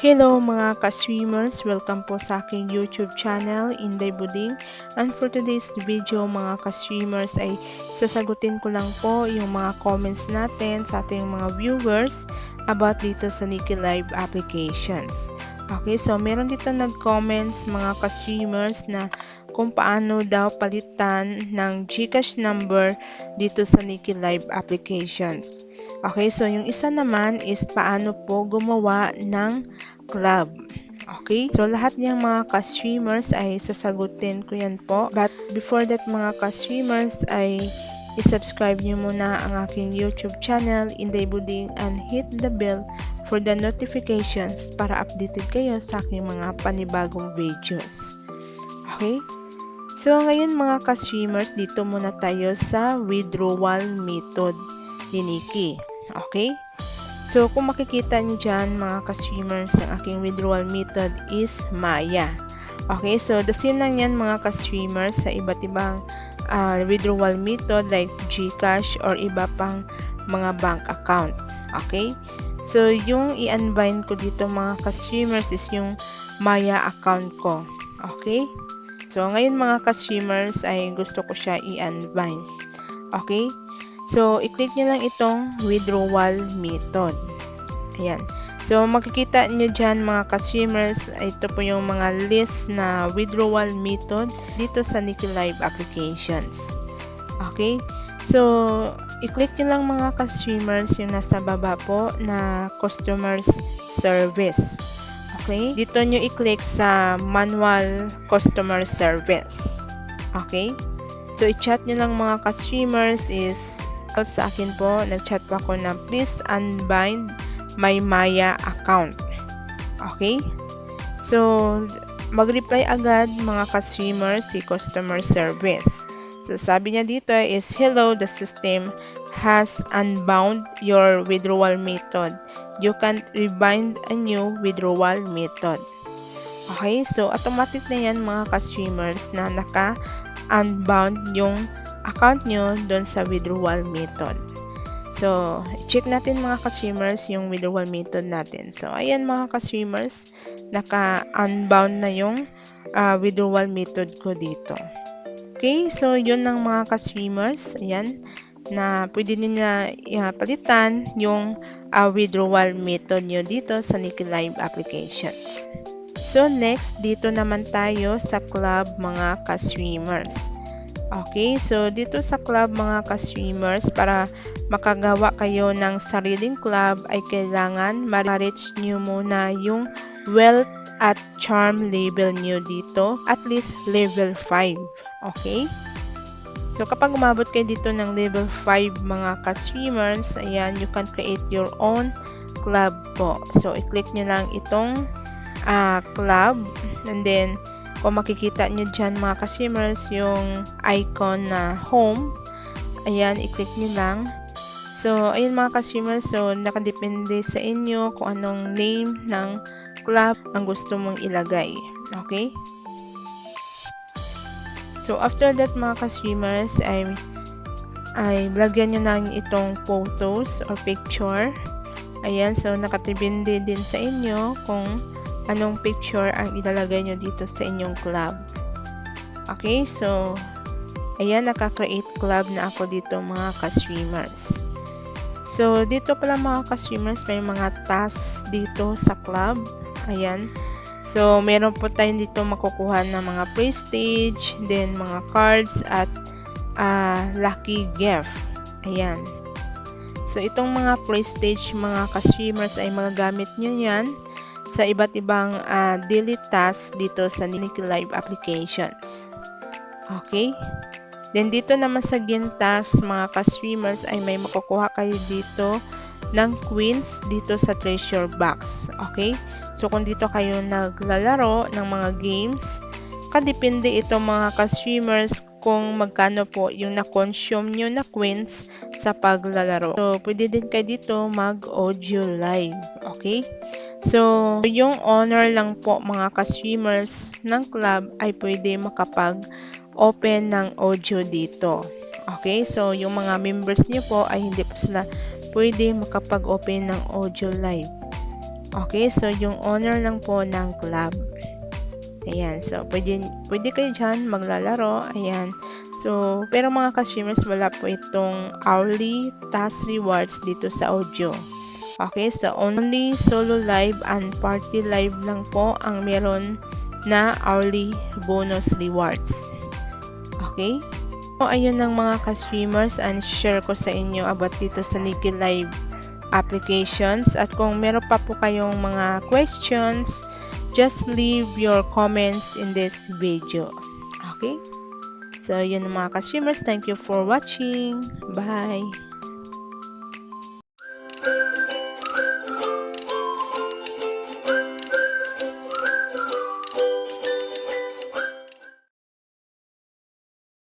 Hello mga ka-streamers! Welcome po sa aking YouTube channel, Inday Buding. And for today's video mga ka-streamers ay sasagutin ko lang po yung mga comments natin sa ating mga viewers about dito sa Niki Live applications. Okay, so meron dito nag-comments mga ka-streamers na kung paano daw palitan ng GCash number dito sa Niki Live applications. Okay, so yung isa naman is paano po gumawa ng club. Okay, so lahat niyang mga ka-streamers ay sasagutin ko yan po. But before that mga ka-streamers ay isubscribe niyo muna ang aking YouTube channel, Inday Buding, and hit the bell for the notifications para updated kayo sa aking mga panibagong videos. Okay? So ngayon mga ka-streamers, dito muna tayo sa withdrawal method ni Niki. Okay? So kung makikita niyo dyan mga ka-streamers, ang aking withdrawal method is Maya. Okay? So the same lang yan mga ka-streamers sa iba't ibang withdrawal method like GCash or iba pang mga bank account. Okay? So yung i-unbind ko dito mga ka-streamers is yung Maya account ko. Okay? So, ngayon mga ka-streamers ay gusto ko siya i-unbind. Okay? So, i-click nyo lang itong withdrawal method. Ayan. So, makikita nyo dyan mga ka-streamers, ito po yung mga list na withdrawal methods dito sa Niki Live applications. Okay? So, i-click nyo lang mga ka-streamers yung nasa baba po na customers service. Okay? Dito nyo i-click sa manual customer service. Okay? So, i-chat nyo lang mga ka-streamers is sa akin po, nag-chat po ako na please unbind my Maya account. Okay? So, mag-reply agad mga ka-streamers si customer service. So, sabi niya dito is, hello, the system has unbound your withdrawal method. You can rebind a new withdrawal method. Okay, so automatic na yan mga ka-streamers na naka-unbound yung account nyo doon sa withdrawal method. So, check natin mga ka-streamers yung withdrawal method natin. So, ayan mga ka-streamers, naka-unbound na yung withdrawal method ko dito. Okay, so yun lang mga ka-streamers. Ayan, na pwede nyo palitan yung withdrawal method nyo dito sa Niki Live applications. So next, dito naman tayo sa club mga ka-streamers. Okay, so dito sa club mga ka-streamers, para makagawa kayo ng sariling club ay kailangan ma-reach nyo muna yung wealth at charm level nyo dito, at least level 5. Okay? So, kapag umabot kayo dito ng level 5 mga ka-streamers, ayan, you can create your own club po. So, i-click nyo lang itong club. And then, kung makikita nyo dyan mga ka-streamers, yung icon na home, ayan, i-click nyo lang. So, ayan mga ka-streamers, so, nakadepende sa inyo kung anong name ng club ang gusto mong ilagay. Okay? So, after that mga ka-streamers, ay lagyan nyo na itong photos or picture. Ayan, so nakatibindi din sa inyo kung anong picture ang ilalagay nyo dito sa inyong club. Okay, so ayan, naka-create club na ako dito mga ka-streamers. So, dito pala mga ka-streamers, may mga tasks dito sa club. Ayan. So, meron po tayo dito makukuha ng mga prestige, then mga cards at lucky gift. Ayan. So, itong mga prestige mga ka-streamers ay magagamit nyo yan sa iba't ibang daily tasks dito sa Niki Live applications. Okay? Then, dito naman sa game tasks mga ka-streamers ay may makukuha kayo dito ng queens dito sa treasure box. Okay? So, kung dito kayo naglalaro ng mga games, kadepende ito mga ka-streamers kung magkano po yung na-consume nyo na queens sa paglalaro. So, pwede din kayo dito mag-audio live. Okay? So, yung owner lang po mga ka-streamers ng club ay pwede makapag-open ng audio dito. Okay? So, yung mga members nyo po ay hindi po sila pwede makapag-open ng audio live. Okay, so yung owner lang po ng club. Ayan, so pwede kayo dyan maglalaro. Ayan. So, pero mga ka-streamers, wala po itong hourly task rewards dito sa audio. Okay, so only solo live and party live lang po ang meron na hourly bonus rewards. Okay? So, ayun lang mga ka-streamers, and share ko sa inyo about dito sa Niki Live applications. At kung meron pa po kayong mga questions, just leave your comments in this video. Okay? So, yun mga ka-streamers. Thank you for watching. Bye!